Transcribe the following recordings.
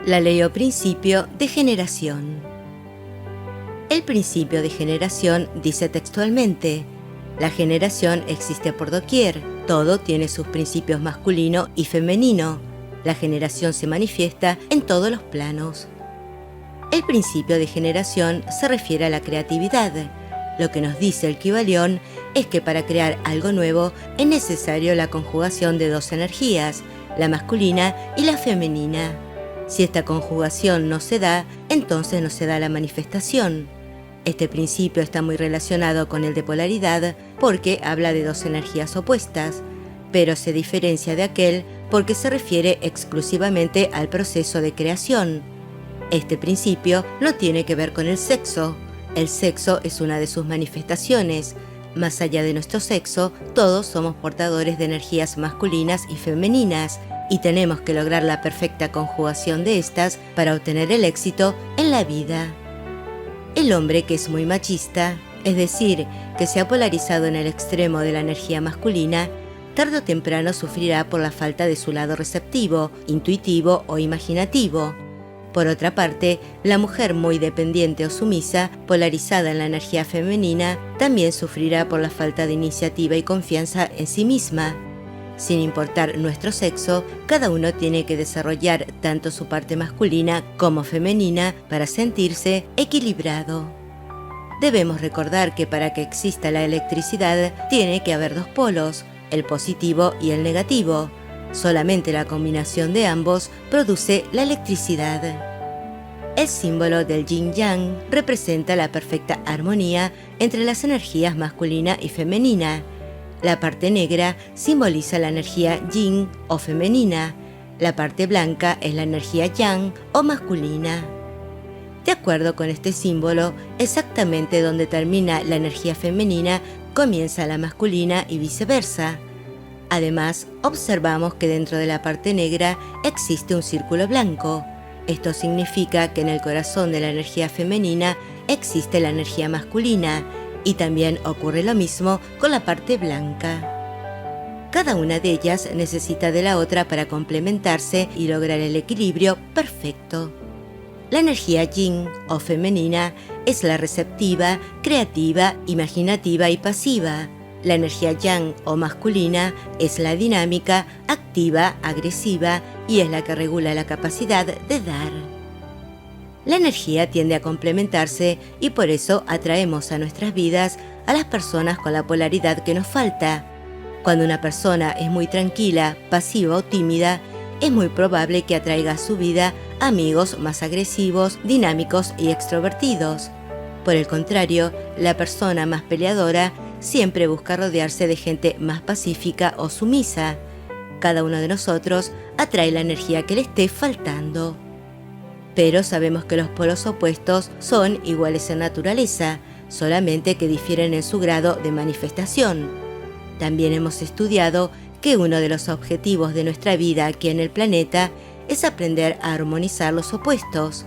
La ley o principio de generación. El principio de generación dice textualmente: la generación existe por doquier, todo tiene sus principios masculino y femenino. La generación se manifiesta en todos los planos. El principio de generación se refiere a la creatividad. Lo que nos dice el Kybalión es que para crear algo nuevo es necesario la conjugación de dos energías, la masculina y la femenina. Si esta conjugación no se da, entonces no se da la manifestación. Este principio está muy relacionado con el de polaridad porque habla de dos energías opuestas, pero se diferencia de aquel porque se refiere exclusivamente al proceso de creación. Este principio no tiene que ver con el sexo. El sexo es una de sus manifestaciones. Más allá de nuestro sexo, todos somos portadores de energías masculinas y femeninas, y tenemos que lograr la perfecta conjugación de estas para obtener el éxito en la vida. El hombre que es muy machista, es decir, que se ha polarizado en el extremo de la energía masculina, tarde o temprano sufrirá por la falta de su lado receptivo, intuitivo o imaginativo. Por otra parte, la mujer muy dependiente o sumisa, polarizada en la energía femenina, también sufrirá por la falta de iniciativa y confianza en sí misma. Sin importar nuestro sexo, cada uno tiene que desarrollar tanto su parte masculina como femenina para sentirse equilibrado. Debemos recordar que para que exista la electricidad tiene que haber dos polos, el positivo y el negativo. Solamente la combinación de ambos produce la electricidad. El símbolo del yin-yang representa la perfecta armonía entre las energías masculina y femenina. La parte negra simboliza la energía yin o femenina. La parte blanca es la energía yang o masculina. De acuerdo con este símbolo, exactamente donde termina la energía femenina, comienza la masculina y viceversa. Además, observamos que dentro de la parte negra existe un círculo blanco. Esto significa que en el corazón de la energía femenina existe la energía masculina, y también ocurre lo mismo con la parte blanca. Cada una de ellas necesita de la otra para complementarse y lograr el equilibrio perfecto. La energía yin o femenina es la receptiva, creativa, imaginativa y pasiva. La energía yang o masculina es la dinámica, activa, agresiva y es la que regula la capacidad de dar. La energía tiende a complementarse y por eso atraemos a nuestras vidas a las personas con la polaridad que nos falta. Cuando una persona es muy tranquila, pasiva o tímida, es muy probable que atraiga a su vida amigos más agresivos, dinámicos y extrovertidos. Por el contrario, la persona más peleadora siempre busca rodearse de gente más pacífica o sumisa. Cada uno de nosotros atrae la energía que le esté faltando. Pero sabemos que los polos opuestos son iguales en naturaleza, solamente que difieren en su grado de manifestación. También hemos estudiado que uno de los objetivos de nuestra vida aquí en el planeta es aprender a armonizar los opuestos.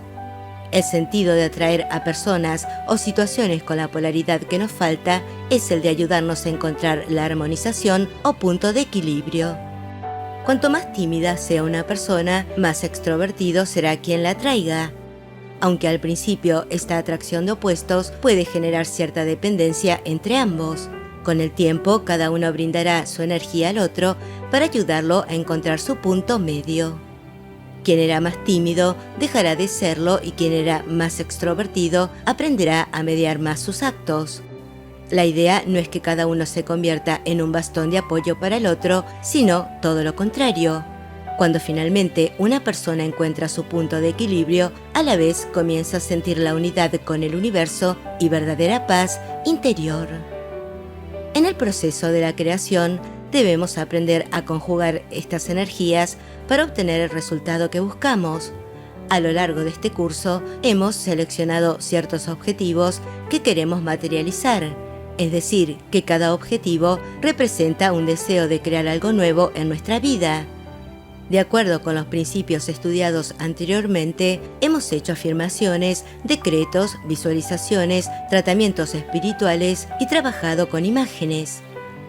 El sentido de atraer a personas o situaciones con la polaridad que nos falta es el de ayudarnos a encontrar la armonización o punto de equilibrio. Cuanto más tímida sea una persona, más extrovertido será quien la atraiga. Aunque al principio esta atracción de opuestos puede generar cierta dependencia entre ambos. Con el tiempo, cada uno brindará su energía al otro para ayudarlo a encontrar su punto medio. Quien era más tímido dejará de serlo y quien era más extrovertido aprenderá a mediar más sus actos. La idea no es que cada uno se convierta en un bastón de apoyo para el otro, sino todo lo contrario. Cuando finalmente una persona encuentra su punto de equilibrio, a la vez comienza a sentir la unidad con el universo y verdadera paz interior. En el proceso de la creación, debemos aprender a conjugar estas energías para obtener el resultado que buscamos. A lo largo de este curso, hemos seleccionado ciertos objetivos que queremos materializar. Es decir, que cada objetivo representa un deseo de crear algo nuevo en nuestra vida. De acuerdo con los principios estudiados anteriormente, hemos hecho afirmaciones, decretos, visualizaciones, tratamientos espirituales y trabajado con imágenes.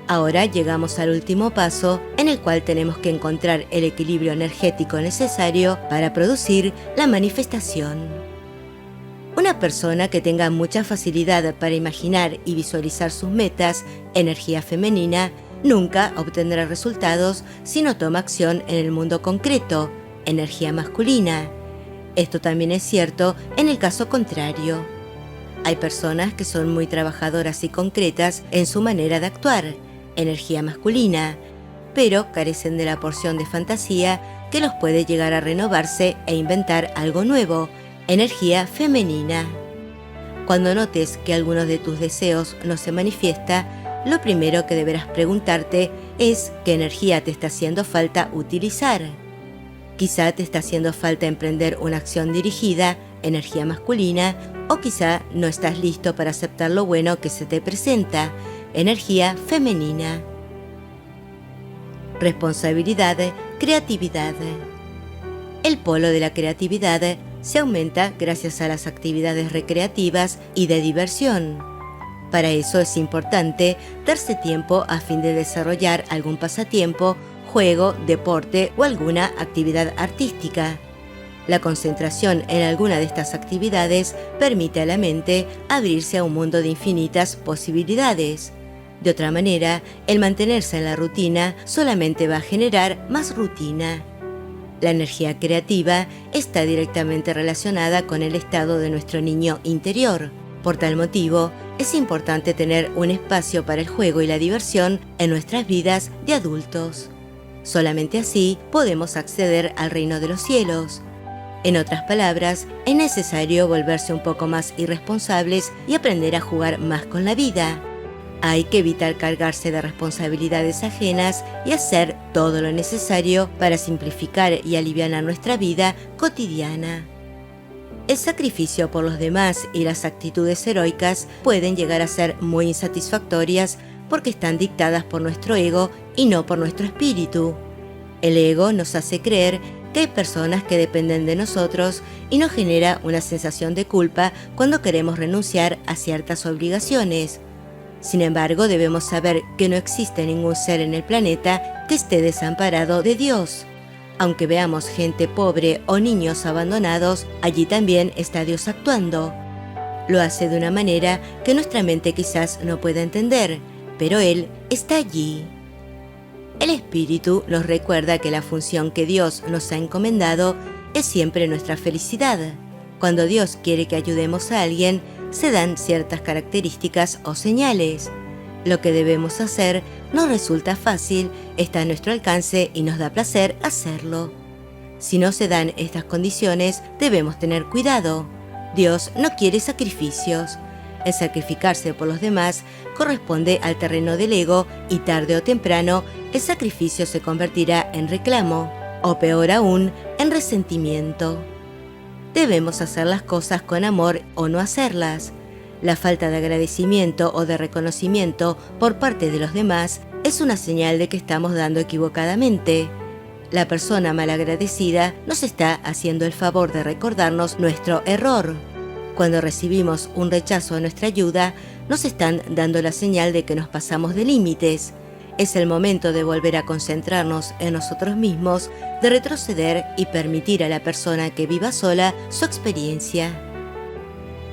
Ahora llegamos al último paso, en el cual tenemos que encontrar el equilibrio energético necesario para producir la manifestación. Una persona que tenga mucha facilidad para imaginar y visualizar sus metas, energía femenina, nunca obtendrá resultados si no toma acción en el mundo concreto, energía masculina. Esto también es cierto en el caso contrario. Hay personas que son muy trabajadoras y concretas en su manera de actuar, energía masculina, pero carecen de la porción de fantasía que los puede llegar a renovarse e inventar algo nuevo, energía femenina. Cuando notes que alguno de tus deseos no se manifiesta, lo primero que deberás preguntarte es qué energía te está haciendo falta utilizar. Quizá te está haciendo falta emprender una acción dirigida, energía masculina, o quizá no estás listo para aceptar lo bueno que se te presenta, energía femenina. Responsabilidad, creatividad. El polo de la creatividad se aumenta gracias a las actividades recreativas y de diversión. Para eso es importante darse tiempo a fin de desarrollar algún pasatiempo, juego, deporte o alguna actividad artística. La concentración en alguna de estas actividades permite a la mente abrirse a un mundo de infinitas posibilidades. De otra manera, el mantenerse en la rutina solamente va a generar más rutina. La energía creativa está directamente relacionada con el estado de nuestro niño interior. Por tal motivo, es importante tener un espacio para el juego y la diversión en nuestras vidas de adultos. Solamente así podemos acceder al reino de los cielos. En otras palabras, es necesario volverse un poco más irresponsables y aprender a jugar más con la vida. Hay que evitar cargarse de responsabilidades ajenas y hacer todo lo necesario para simplificar y alivianar nuestra vida cotidiana. El sacrificio por los demás y las actitudes heroicas pueden llegar a ser muy insatisfactorias porque están dictadas por nuestro ego y no por nuestro espíritu. El ego nos hace creer que hay personas que dependen de nosotros y nos genera una sensación de culpa cuando queremos renunciar a ciertas obligaciones. Sin embargo, debemos saber que no existe ningún ser en el planeta que esté desamparado de Dios. Aunque veamos gente pobre o niños abandonados, allí también está Dios actuando. Lo hace de una manera que nuestra mente quizás no pueda entender, pero Él está allí. El Espíritu nos recuerda que la función que Dios nos ha encomendado es siempre nuestra felicidad. Cuando Dios quiere que ayudemos a alguien, se dan ciertas características o señales. Lo que debemos hacer nos resulta fácil, está a nuestro alcance y nos da placer hacerlo. Si no se dan estas condiciones, debemos tener cuidado. Dios no quiere sacrificios. El sacrificarse por los demás corresponde al terreno del ego y tarde o temprano el sacrificio se convertirá en reclamo, o peor aún, en resentimiento. Debemos hacer las cosas con amor o no hacerlas. La falta de agradecimiento o de reconocimiento por parte de los demás es una señal de que estamos dando equivocadamente. La persona malagradecida nos está haciendo el favor de recordarnos nuestro error. Cuando recibimos un rechazo a nuestra ayuda, nos están dando la señal de que nos pasamos de límites. Es el momento de volver a concentrarnos en nosotros mismos, de retroceder y permitir a la persona que viva sola su experiencia.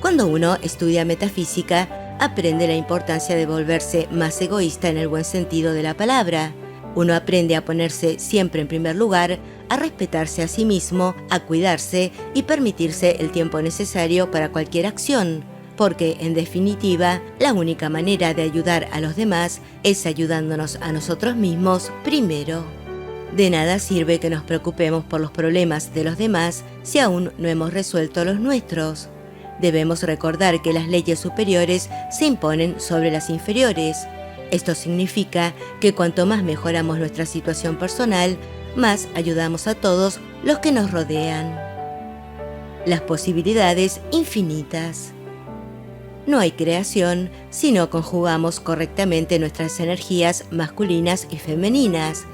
Cuando uno estudia metafísica, aprende la importancia de volverse más egoísta en el buen sentido de la palabra. Uno aprende a ponerse siempre en primer lugar, a respetarse a sí mismo, a cuidarse y permitirse el tiempo necesario para cualquier acción, porque, en definitiva, la única manera de ayudar a los demás es ayudándonos a nosotros mismos primero. De nada sirve que nos preocupemos por los problemas de los demás si aún no hemos resuelto los nuestros. Debemos recordar que las leyes superiores se imponen sobre las inferiores. Esto significa que cuanto más mejoramos nuestra situación personal, más ayudamos a todos los que nos rodean. Las posibilidades infinitas. No hay creación si no conjugamos correctamente nuestras energías masculinas y femeninas.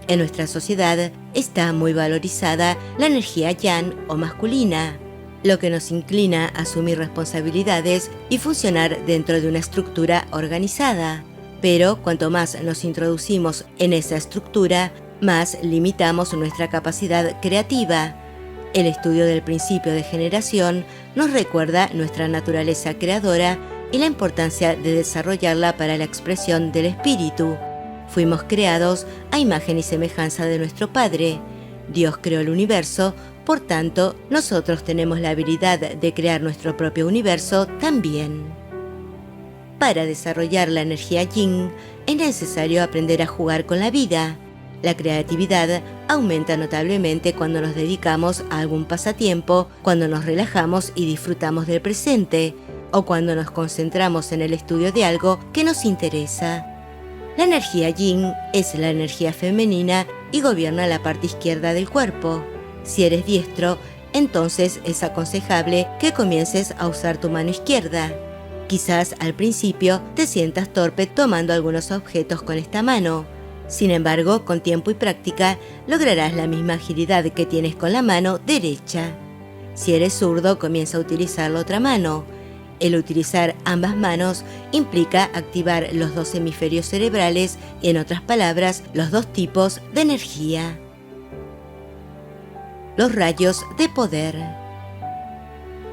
En nuestra sociedad está muy valorizada la energía yang o masculina, lo que nos inclina a asumir responsabilidades y funcionar dentro de una estructura organizada. Pero cuanto más nos introducimos en esa estructura, más limitamos nuestra capacidad creativa. El estudio del principio de generación nos recuerda nuestra naturaleza creadora y la importancia de desarrollarla para la expresión del espíritu. Fuimos creados a imagen y semejanza de nuestro Padre. Dios creó el universo, por tanto, nosotros tenemos la habilidad de crear nuestro propio universo también. Para desarrollar la energía yin, es necesario aprender a jugar con la vida. La creatividad aumenta notablemente cuando nos dedicamos a algún pasatiempo, cuando nos relajamos y disfrutamos del presente, o cuando nos concentramos en el estudio de algo que nos interesa. La energía yin es la energía femenina y gobierna la parte izquierda del cuerpo. Si eres diestro, entonces es aconsejable que comiences a usar tu mano izquierda. Quizás al principio te sientas torpe tomando algunos objetos con esta mano. Sin embargo, con tiempo y práctica, lograrás la misma agilidad que tienes con la mano derecha. Si eres zurdo, comienza a utilizar la otra mano. El utilizar ambas manos implica activar los dos hemisferios cerebrales y, en otras palabras, los dos tipos de energía. Los rayos de poder.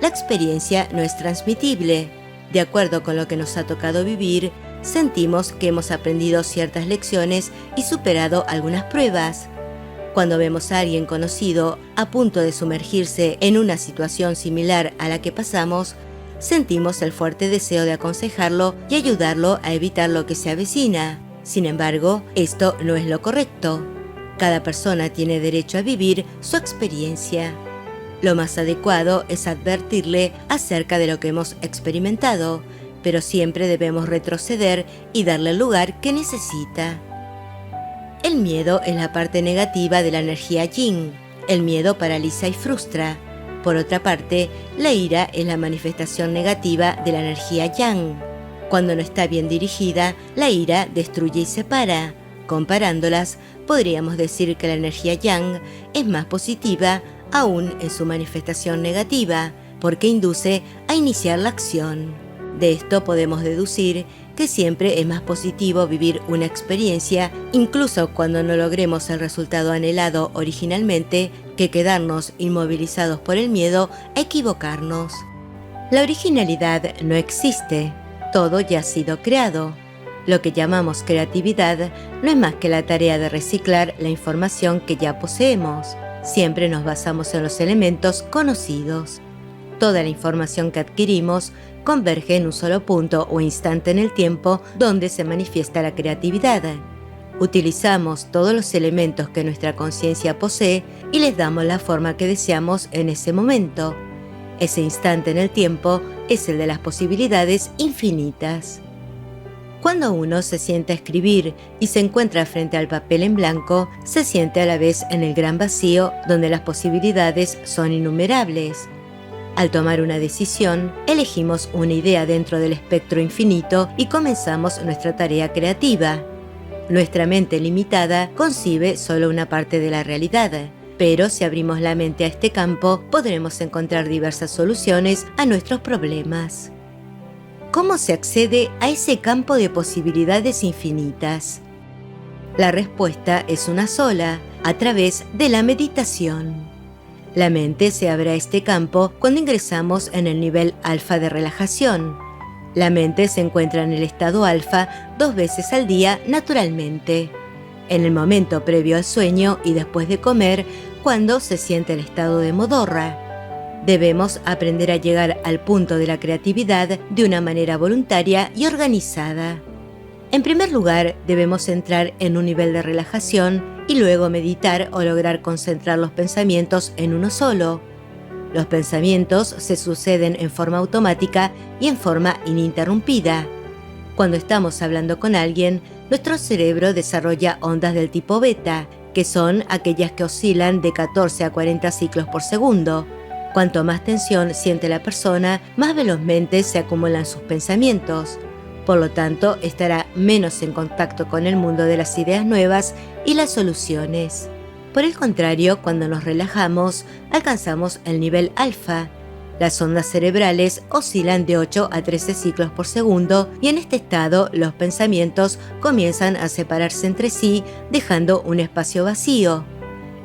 La experiencia no es transmitible. De acuerdo con lo que nos ha tocado vivir, sentimos que hemos aprendido ciertas lecciones y superado algunas pruebas. Cuando vemos a alguien conocido a punto de sumergirse en una situación similar a la que pasamos, sentimos el fuerte deseo de aconsejarlo y ayudarlo a evitar lo que se avecina. Sin embargo, esto no es lo correcto. Cada persona tiene derecho a vivir su experiencia. Lo más adecuado es advertirle acerca de lo que hemos experimentado, pero siempre debemos retroceder y darle el lugar que necesita. El miedo es la parte negativa de la energía yin. El miedo paraliza y frustra. Por otra parte, la ira es la manifestación negativa de la energía yang. Cuando no está bien dirigida, la ira destruye y separa. Comparándolas, podríamos decir que la energía yang es más positiva aún en su manifestación negativa, porque induce a iniciar la acción. De esto podemos deducir que siempre es más positivo vivir una experiencia, incluso cuando no logremos el resultado anhelado originalmente, que quedarnos inmovilizados por el miedo a equivocarnos. La originalidad no existe, todo ya ha sido creado. Lo que llamamos creatividad no es más que la tarea de reciclar la información que ya poseemos. Siempre nos basamos en los elementos conocidos. Toda la información que adquirimos converge en un solo punto o instante en el tiempo donde se manifiesta la creatividad. Utilizamos todos los elementos que nuestra conciencia posee y les damos la forma que deseamos en ese momento. Ese instante en el tiempo es el de las posibilidades infinitas. Cuando uno se sienta a escribir y se encuentra frente al papel en blanco, se siente a la vez en el gran vacío donde las posibilidades son innumerables. Al tomar una decisión, elegimos una idea dentro del espectro infinito y comenzamos nuestra tarea creativa. Nuestra mente limitada concibe solo una parte de la realidad, pero si abrimos la mente a este campo, podremos encontrar diversas soluciones a nuestros problemas. ¿Cómo se accede a ese campo de posibilidades infinitas? La respuesta es una sola, a través de la meditación. La mente se abre a este campo cuando ingresamos en el nivel alfa de relajación. La mente se encuentra en el estado alfa 2 veces al día naturalmente. En el momento previo al sueño y después de comer, cuando se siente el estado de modorra. Debemos aprender a llegar al punto de la creatividad de una manera voluntaria y organizada. En primer lugar, debemos entrar en un nivel de relajación y luego meditar o lograr concentrar los pensamientos en uno solo. Los pensamientos se suceden en forma automática y en forma ininterrumpida. Cuando estamos hablando con alguien, nuestro cerebro desarrolla ondas del tipo beta, que son aquellas que oscilan de 14 a 40 ciclos por segundo. Cuanto más tensión siente la persona, más velozmente se acumulan sus pensamientos. Por lo tanto, estará menos en contacto con el mundo de las ideas nuevas y las soluciones. Por el contrario, cuando nos relajamos, alcanzamos el nivel alfa. Las ondas cerebrales oscilan de 8 a 13 ciclos por segundo y en este estado los pensamientos comienzan a separarse entre sí, dejando un espacio vacío.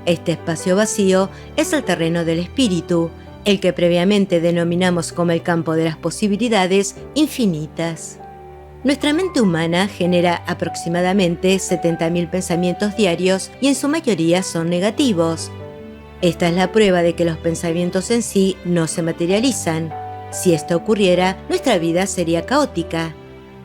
Este espacio vacío es el terreno del espíritu, el que previamente denominamos como el campo de las posibilidades infinitas. Nuestra mente humana genera aproximadamente 70.000 pensamientos diarios y en su mayoría son negativos. Esta es la prueba de que los pensamientos en sí no se materializan. Si esto ocurriera, nuestra vida sería caótica.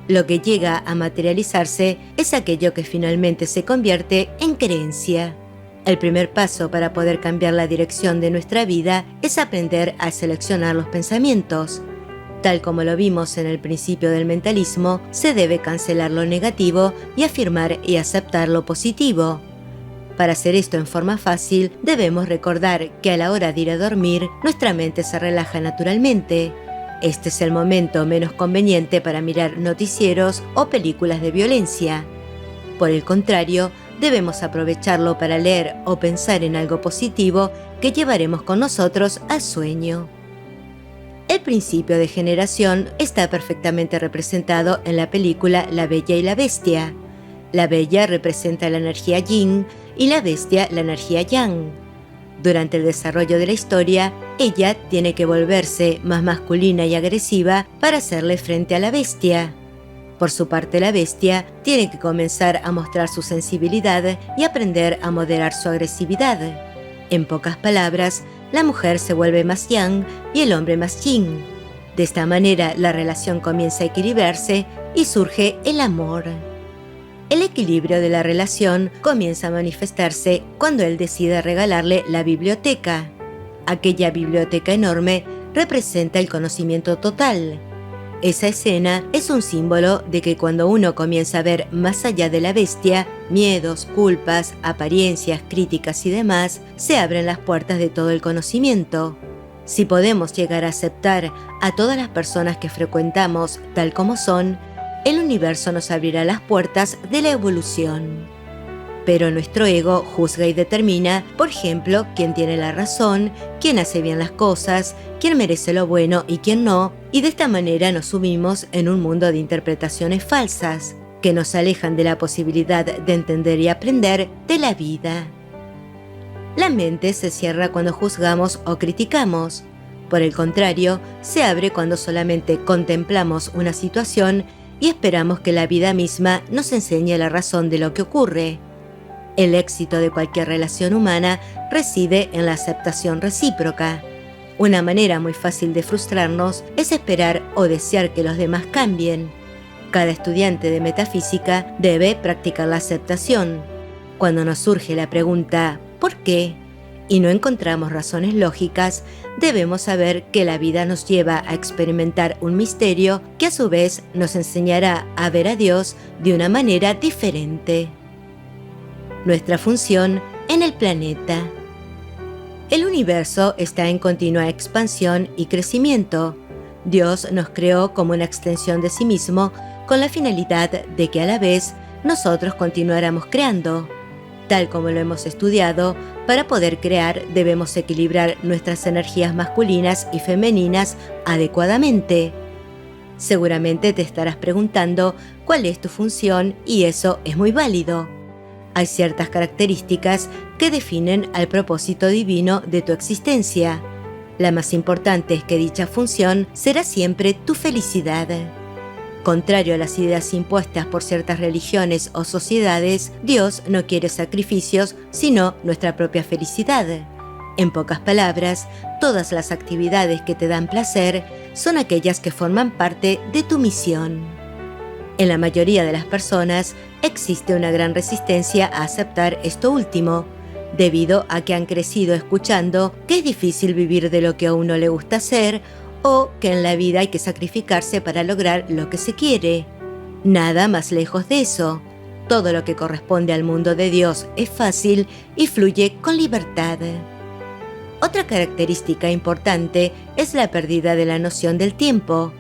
Lo que llega a materializarse es aquello que finalmente se convierte en creencia. El primer paso para poder cambiar la dirección de nuestra vida es aprender a seleccionar los pensamientos. Tal como lo vimos en el principio del mentalismo, se debe cancelar lo negativo y afirmar y aceptar lo positivo. Para hacer esto en forma fácil, debemos recordar que a la hora de ir a dormir, nuestra mente se relaja naturalmente. Este es el momento menos conveniente para mirar noticieros o películas de violencia. Por el contrario, debemos aprovecharlo para leer o pensar en algo positivo que llevaremos con nosotros al sueño. El principio de generación está perfectamente representado en la película La Bella y la Bestia. La Bella representa la energía yin y la Bestia la energía yang. Durante el desarrollo de la historia, ella tiene que volverse más masculina y agresiva para hacerle frente a la Bestia. Por su parte, la Bestia tiene que comenzar a mostrar su sensibilidad y aprender a moderar su agresividad. En pocas palabras, la mujer se vuelve más yang y el hombre más yin. De esta manera, la relación comienza a equilibrarse y surge el amor. El equilibrio de la relación comienza a manifestarse cuando él decide regalarle la biblioteca. Aquella biblioteca enorme representa el conocimiento total. Esa escena es un símbolo de que cuando uno comienza a ver más allá de la bestia, miedos, culpas, apariencias, críticas y demás, se abren las puertas de todo el conocimiento. Si podemos llegar a aceptar a todas las personas que frecuentamos tal como son, el universo nos abrirá las puertas de la evolución. Pero nuestro ego juzga y determina, por ejemplo, quién tiene la razón, quién hace bien las cosas, quién merece lo bueno y quién no, y de esta manera nos sumimos en un mundo de interpretaciones falsas, que nos alejan de la posibilidad de entender y aprender de la vida. La mente se cierra cuando juzgamos o criticamos. Por el contrario, se abre cuando solamente contemplamos una situación y esperamos que la vida misma nos enseñe la razón de lo que ocurre. El éxito de cualquier relación humana reside en la aceptación recíproca. Una manera muy fácil de frustrarnos es esperar o desear que los demás cambien. Cada estudiante de metafísica debe practicar la aceptación. Cuando nos surge la pregunta ¿por qué? Y no encontramos razones lógicas, debemos saber que la vida nos lleva a experimentar un misterio que a su vez nos enseñará a ver a Dios de una manera diferente. Nuestra función en el planeta. El universo está en continua expansión y crecimiento. Dios nos creó como una extensión de sí mismo con la finalidad de que a la vez nosotros continuáramos creando. Tal como lo hemos estudiado, para poder crear debemos equilibrar nuestras energías masculinas y femeninas adecuadamente. Seguramente te estarás preguntando cuál es tu función y eso es muy válido. Hay ciertas características que definen al propósito divino de tu existencia. La más importante es que dicha función será siempre tu felicidad. Contrario a las ideas impuestas por ciertas religiones o sociedades, Dios no quiere sacrificios, sino nuestra propia felicidad. En pocas palabras, todas las actividades que te dan placer son aquellas que forman parte de tu misión. En la mayoría de las personas existe una gran resistencia a aceptar esto último, debido a que han crecido escuchando que es difícil vivir de lo que a uno le gusta hacer o que en la vida hay que sacrificarse para lograr lo que se quiere. Nada más lejos de eso. Todo lo que corresponde al mundo de Dios es fácil y fluye con libertad. Otra característica importante es la pérdida de la noción del tiempo.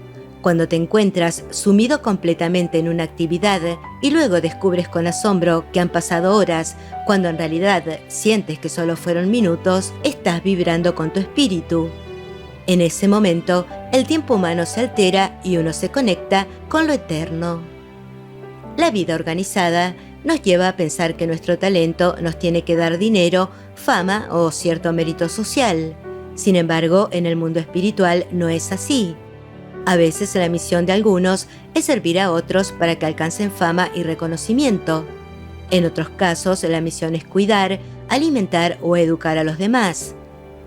Cuando te encuentras sumido completamente en una actividad y luego descubres con asombro que han pasado horas, cuando en realidad sientes que solo fueron minutos, estás vibrando con tu espíritu. En ese momento, el tiempo humano se altera y uno se conecta con lo eterno. La vida organizada nos lleva a pensar que nuestro talento nos tiene que dar dinero, fama o cierto mérito social. Sin embargo, en el mundo espiritual no es así. A veces la misión de algunos es servir a otros para que alcancen fama y reconocimiento. En otros casos, la misión es cuidar, alimentar o educar a los demás.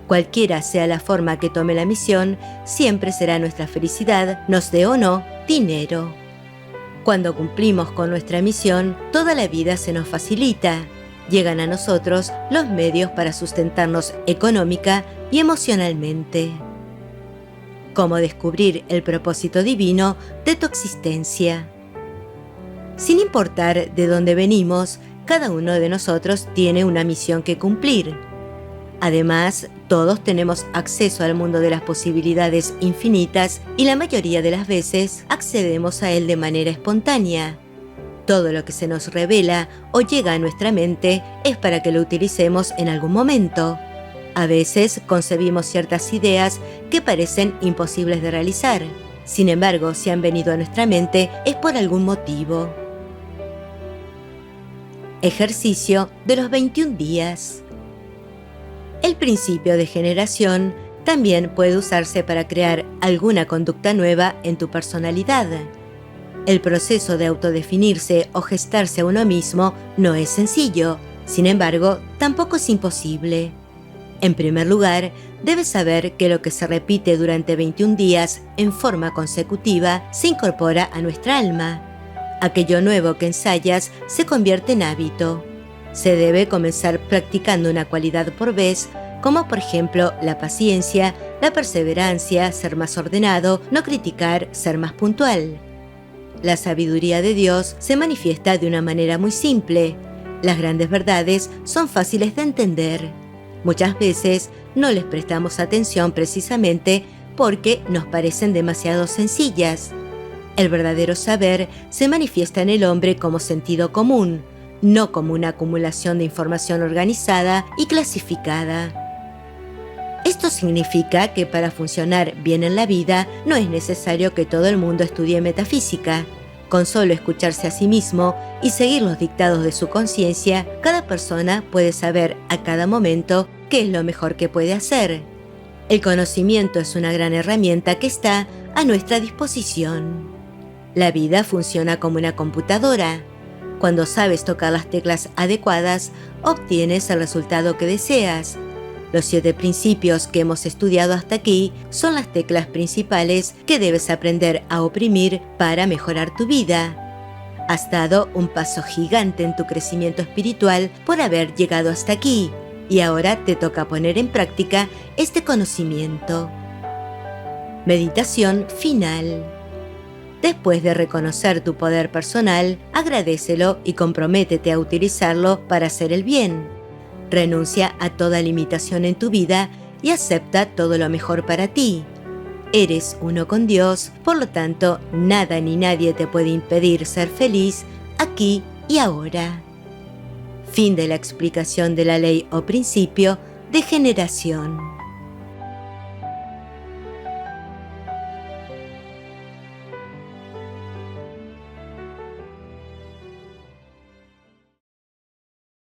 Cualquiera sea la forma que tome la misión, siempre será nuestra felicidad, nos dé o no dinero. Cuando cumplimos con nuestra misión, toda la vida se nos facilita. Llegan a nosotros los medios para sustentarnos económica y emocionalmente. Cómo descubrir el propósito divino de tu existencia. Sin importar de dónde venimos, cada uno de nosotros tiene una misión que cumplir. Además, todos tenemos acceso al mundo de las posibilidades infinitas y la mayoría de las veces accedemos a él de manera espontánea. Todo lo que se nos revela o llega a nuestra mente es para que lo utilicemos en algún momento. A veces concebimos ciertas ideas que parecen imposibles de realizar. Sin embargo, si han venido a nuestra mente es por algún motivo. Ejercicio de los 21 días. El principio de generación también puede usarse para crear alguna conducta nueva en tu personalidad. El proceso de autodefinirse o gestarse a uno mismo no es sencillo, sin embargo, tampoco es imposible. En primer lugar, debes saber que lo que se repite durante 21 días en forma consecutiva se incorpora a nuestra alma. Aquello nuevo que ensayas se convierte en hábito. Se debe comenzar practicando una cualidad por vez, como por ejemplo la paciencia, la perseverancia, ser más ordenado, no criticar, ser más puntual. La sabiduría de Dios se manifiesta de una manera muy simple. Las grandes verdades son fáciles de entender. Muchas veces no les prestamos atención precisamente porque nos parecen demasiado sencillas. El verdadero saber se manifiesta en el hombre como sentido común, no como una acumulación de información organizada y clasificada. Esto significa que para funcionar bien en la vida no es necesario que todo el mundo estudie metafísica. Con solo escucharse a sí mismo y seguir los dictados de su conciencia, cada persona puede saber a cada momento qué es lo mejor que puede hacer. El conocimiento es una gran herramienta que está a nuestra disposición. La vida funciona como una computadora. Cuando sabes tocar las teclas adecuadas, obtienes el resultado que deseas. Los 7 principios que hemos estudiado hasta aquí son las teclas principales que debes aprender a oprimir para mejorar tu vida. Has dado un paso gigante en tu crecimiento espiritual por haber llegado hasta aquí, y ahora te toca poner en práctica este conocimiento. Meditación final. Después de reconocer tu poder personal, agradécelo y comprométete a utilizarlo para hacer el bien. Renuncia a toda limitación en tu vida y acepta todo lo mejor para ti. Eres uno con Dios, por lo tanto, nada ni nadie te puede impedir ser feliz aquí y ahora. Fin de la explicación de la ley o principio de generación.